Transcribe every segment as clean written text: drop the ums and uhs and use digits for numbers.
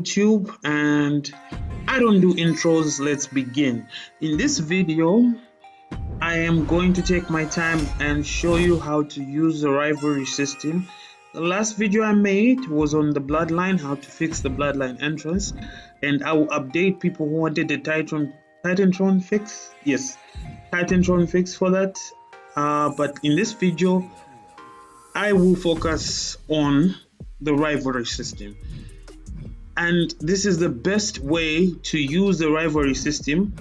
YouTube, and I don't do intros. Let's begin. In this video, I am going to take my time and show you how to use the rivalry system. The last video I made was on the bloodline, how to fix the bloodline entrance, and I will update people who wanted the Titantron fix. Yes, Titantron fix for that. But in this video, I will focus on the rivalry system. And this is the best way to use the rivalry system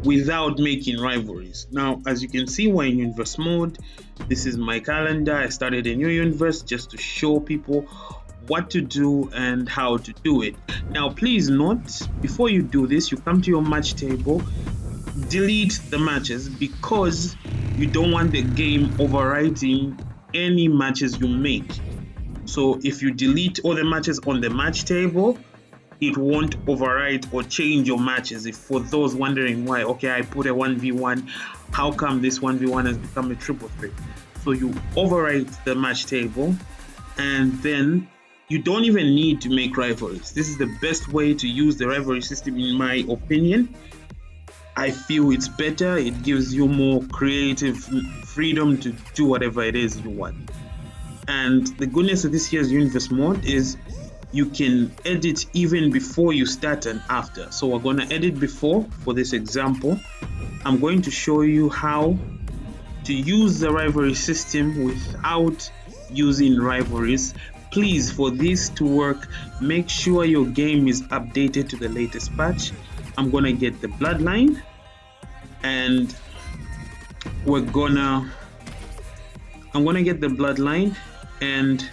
without making rivalries. Now, as you can see, we're in universe mode. This is my calendar. I started a new universe just to show people what to do and how to do it. Now, please note, before you do this, you come to your match table, delete the matches because you don't want the game overwriting any matches you make. So if you delete all the matches on the match table, it won't overwrite or change your matches. If for those wondering why, okay, I put a 1v1, how come this 1v1 has become a 333? So you overwrite the match table, and then you don't even need to make rivalries. This is the best way to use the rivalry system, in my opinion. I feel it's better. It gives you more creative freedom to do whatever it is you want. And the goodness of this year's universe mode is you can edit even before you start and after. So we're going to edit before for this example. I'm going to show you how to use the rivalry system without using rivalries. Please, for this to work, make sure your game is updated to the latest patch. I'm going to get the bloodline, and I'm going to get the bloodline, and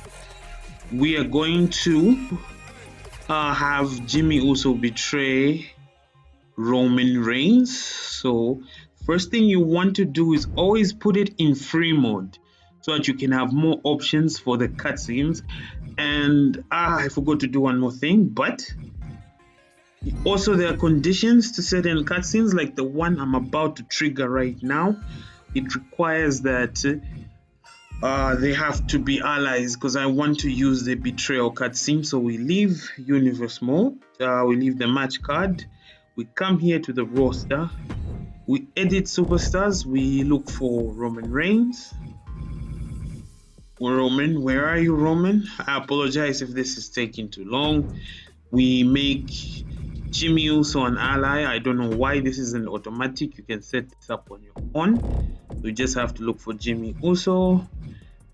we are going to have Jimmy also betray Roman Reigns. So first thing you want to do is always put it in free mode so that you can have more options for the cutscenes. And I forgot to do one more thing, but also there are conditions to certain cutscenes, like the one I'm about to trigger right now. It requires that they have to be allies, because I want to use the betrayal cutscene. So we leave universe mode, we leave the match card, we come here to the roster, we edit superstars, we look for Roman Reigns. Roman, where are you, Roman? I apologize if this is taking too long. We make Jimmy Uso an ally. I don't know why this isn't automatic. You can set this up on your own. You just have to look for Jimmy Uso.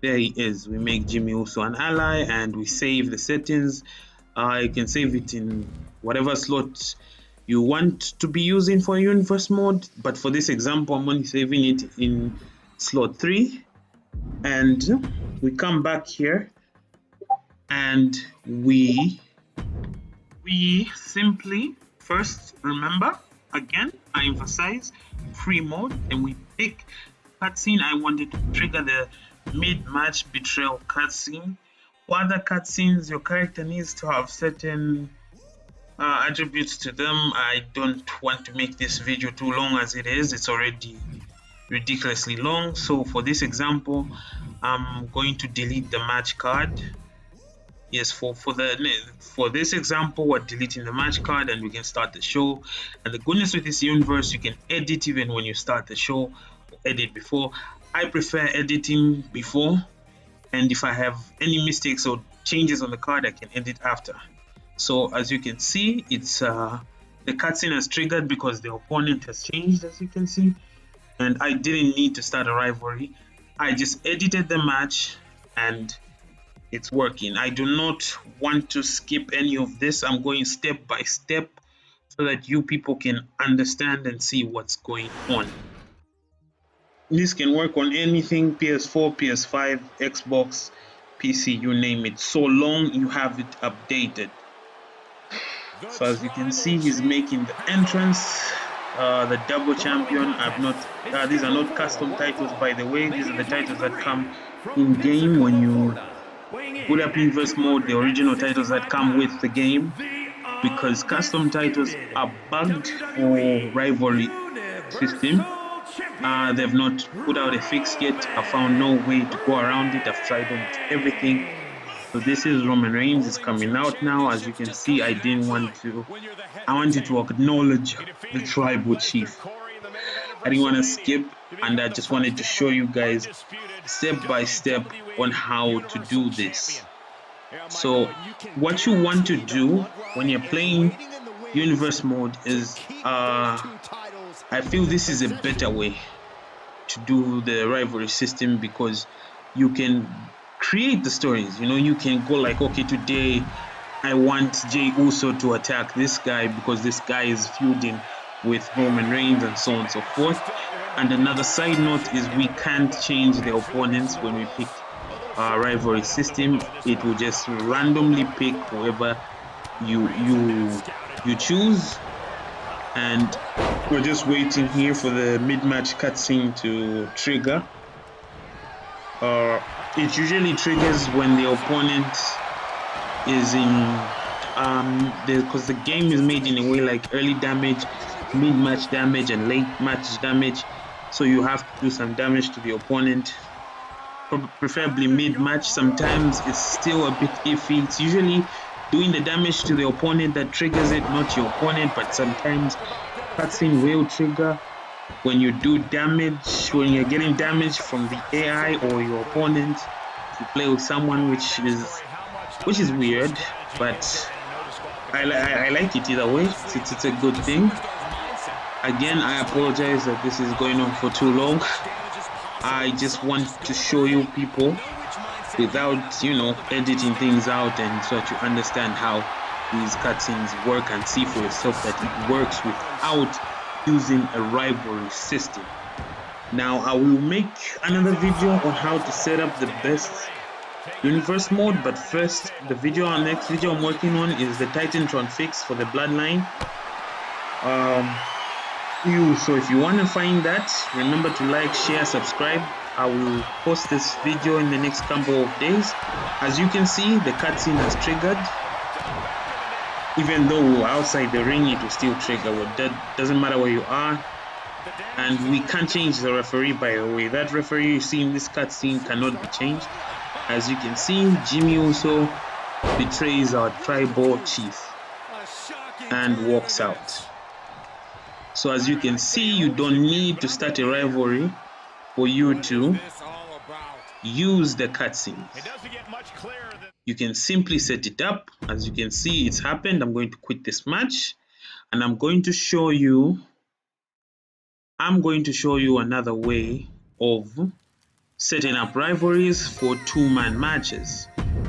There he is. We make Jimmy Uso an ally, and we save the settings. You can save it in whatever slot you want to be using for universe mode, but for this example, I'm only saving it in slot 3. And we come back here, and we simply first, remember, again, I emphasize free mode, and we pick cutscene. I wanted to trigger the mid-match betrayal cutscene. For other cutscenes, your character needs to have certain attributes to them. I don't want to make this video too long as it is. It's already ridiculously long. So for this example, I'm going to delete the match card. Yes, for this example, we're deleting the match card, and we can start the show. And the goodness with this universe, you can edit even when you start the show, or edit before. I prefer editing before, and if I have any mistakes or changes on the card, I can edit after. So as you can see, it's the cutscene has triggered because the opponent has changed, as you can see, and I didn't need to start a rivalry. I just edited the match, and it's working. I do not want to skip any of this. I'm going step by step so that you people can understand and see what's going on. This can work on anything: PS4, PS5, Xbox, PC, you name it, so long you have it updated. So as you can see, he's making the entrance, the double champion. These are not custom titles, by the way. These are the titles that come in game when you put up universe mode, the original titles that come with the game, because custom titles are bugged for rivalry system. They've not put out a fix yet. I found no way to go around it. I've tried almost everything. So this is Roman Reigns is coming out now. As you can see, I wanted to acknowledge the tribal chief. I didn't want to skip, and I just wanted to show you guys step by step on how to do this. So what you want to do when you're playing universe mode is I feel this is a better way to do the rivalry system, because you can create the stories. You can go like, okay, today I want Jey Uso to attack this guy because this guy is feuding with Roman Reigns and so on and so forth. And another side note is we can't change the opponents when we pick our rivalry system. It will just randomly pick whoever you choose, and we're just waiting here for the mid-match cutscene to trigger. It usually triggers when the opponent is in because the game is made in a way like early damage, mid-match damage, and late match damage. So you have to do some damage to the opponent, preferably mid-match. Sometimes it's still a bit iffy. It's usually doing the damage to the opponent that triggers it, not your opponent. But sometimes cutscene will trigger when you do damage, when you're getting damage from the AI or your opponent. If you play with someone, which is weird, but I like it either way. It's a good thing. Again, I apologize that this is going on for too long. I just want to show you people without, editing things out, and so that you understand how these cutscenes work and see for yourself that it works without using a rivalry system. Now, I will make another video on how to set up the best universe mode, but first, next video I'm working on is the Titantron fix for the Bloodline. So if you want to find that, remember to like, share, subscribe. I will post this video in the next couple of days. As you can see, the cutscene has triggered. Even though outside the ring, it will still trigger. That doesn't matter where you are. And we can't change the referee, by the way. That referee you see in this cutscene cannot be changed. As you can see, Jimmy Uso betrays our tribal chief and walks out. So as you can see, you don't need to start a rivalry for you to use the cutscenes. You can simply set it up. As you can see, it's happened. I'm going to quit this match, and I'm going to show you another way of setting up rivalries for two-man matches.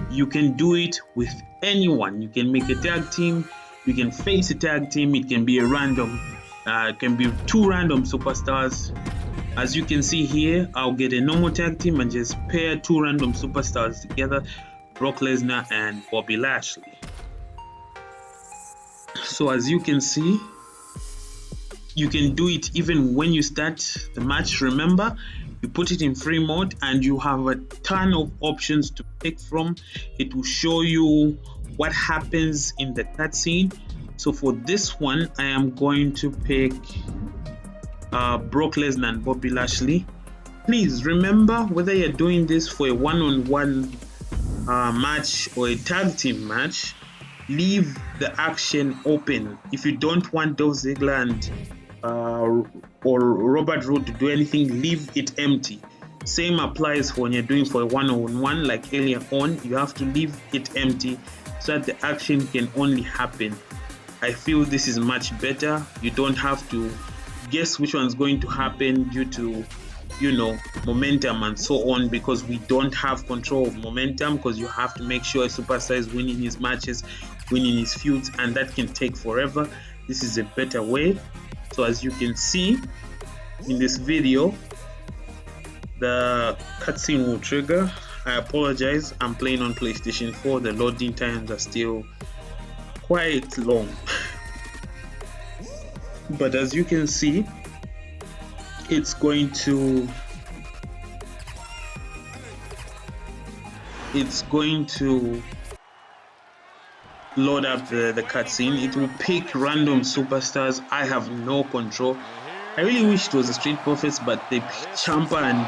You can do it with anyone. You can make a tag team. You can face a tag team. It can be a random. It can be two random superstars. As you can see here, I'll get a normal tag team and just pair two random superstars together, Brock Lesnar and Bobby Lashley. So as you can see, you can do it even when you start the match. Remember, you put it in free mode and you have a ton of options to pick from. It will show you what happens in the cutscene. So for this one, I am going to pick Brock Lesnar and Bobby Lashley. Please remember, whether you're doing this for a one-on-one match or a tag team match, leave the action open. If you don't want Dolph Ziggler and or Robert Roode to do anything, leave it empty. Same applies for when you're doing for a one-on-one, like earlier on. You have to leave it empty so that the action can only happen. I feel this is much better. You don't have to guess which one's going to happen due to, momentum and so on, because we don't have control of momentum, because you have to make sure a superstar is winning his matches, winning his feuds, and that can take forever. This is a better way. So as you can see in this video, the cutscene will trigger. I apologize, I'm playing on PlayStation 4. The loading times are still quite long. But as you can see, it's going to load up the cutscene. It will pick random superstars. I have no control. I really wish it was the Street Profits, but they picked Ciampa and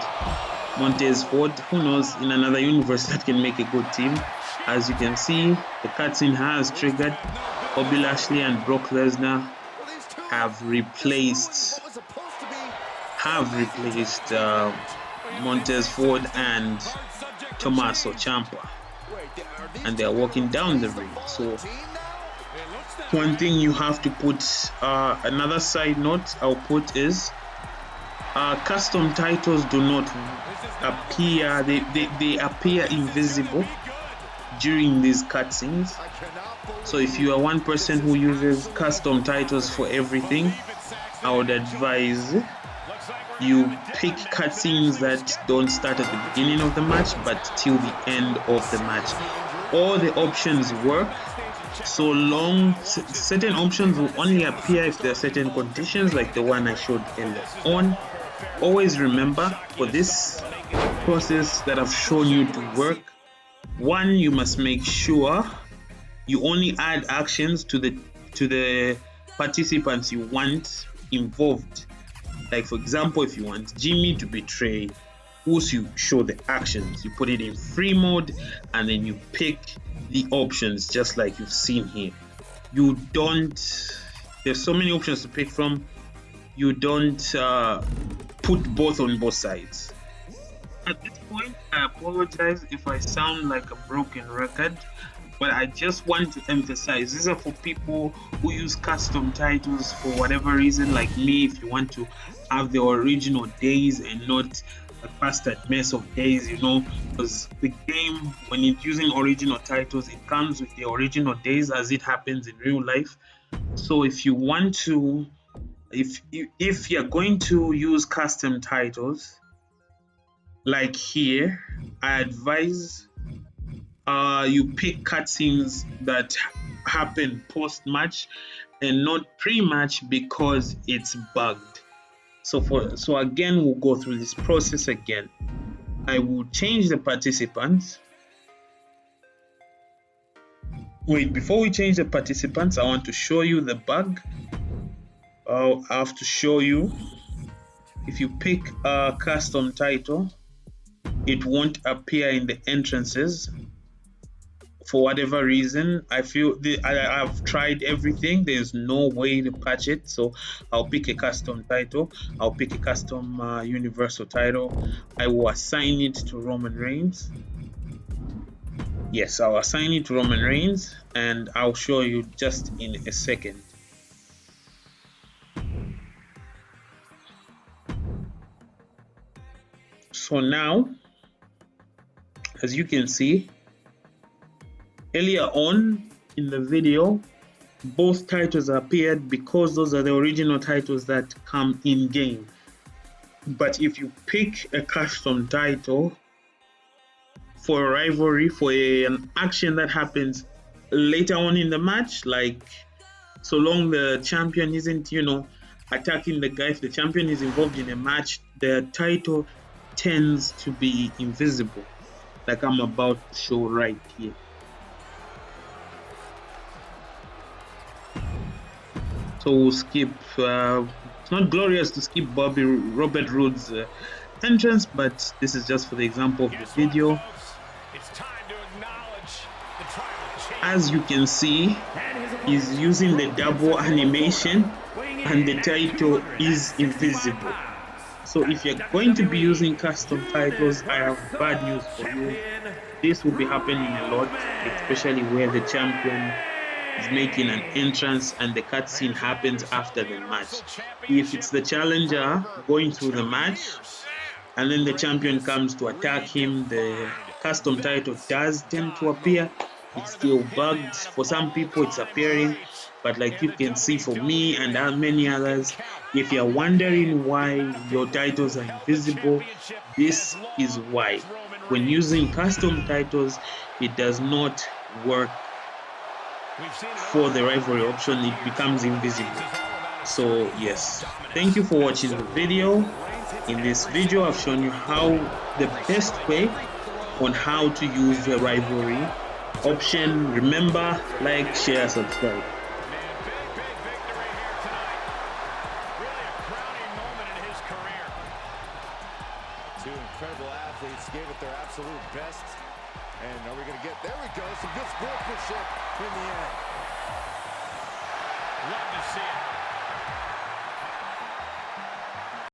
Montez Ford. Who knows, in another universe that can make a good team. As you can see, the cutscene has triggered. Bobby Lashley and Brock Lesnar have replaced Montez Ford and Tommaso Ciampa, and they are walking down the ring. So one thing you have to put, another side note I'll put is custom titles do not appear, they appear invisible during these cutscenes. So if you are one person who uses custom titles for everything, I would advise you pick cutscenes that don't start at the beginning of the match but till the end of the match. All the options work, so long certain options will only appear if there are certain conditions, like the one I showed earlier on. Always remember, for this process that I've shown you to work, one, you must make sure you only add actions to the participants you want involved. Like for example, if you want Jimmy to betray Uso, you show the actions, you put it in free mode, and then you pick the options just like you've seen here. You don't, there's so many options to pick from, you don't put both on both sides. At this point, I apologize if I sound like a broken record, but I just want to emphasize, these are for people who use custom titles for whatever reason, like me. If you want to have the original days and not a bastard mess of days, you know, because the game, when it's using original titles, it comes with the original days as it happens in real life. So if you want to, if you're going to use custom titles, like here, I advise you pick cutscenes that happen post-match and not pre-match, because it's bugged. So again, we'll go through this process again. I will change the participants. Wait, before we change the participants, I want to show you the bug. I have to show you, if you pick a custom title, it won't appear in the entrances. For whatever reason, I've tried everything, there's no way to patch it. So I'll pick a custom title, I'll pick a custom universal title, I will assign it to Roman Reigns. Yes, I'll assign it to Roman Reigns, and I'll show you just in a second. So now, as you can see, earlier on in the video, both titles appeared because those are the original titles that come in game. But if you pick a custom title for a rivalry, for an action that happens later on in the match, like so long the champion isn't, you know, attacking the guy, if the champion is involved in a match, the title tends to be invisible, like I'm about to show right here. So we'll skip, it's not glorious to skip Robert Roode's entrance, but this is just for the example of the video. As you can see, he's using the double animation and the title is invisible. So if you're going to be using custom titles, I have bad news for you. This will be happening a lot, especially where the champion is making an entrance and the cutscene happens after the match. If it's the challenger going through the match and then the champion comes to attack him, the custom title does tend to appear. It's still bugged. For some people it's appearing, but like you can see, for me and many others, if you're wondering why your titles are invisible, this is why. When using custom titles, it does not work. For the rivalry option, it becomes invisible. So yes, thank you for watching the video. In this video, I've shown you how the best way on how to use the rivalry option. Remember, like, share, subscribe. Two incredible athletes gave it their absolute best. And are we going to get, there we go, some good sportsmanship in the end. Love to see it.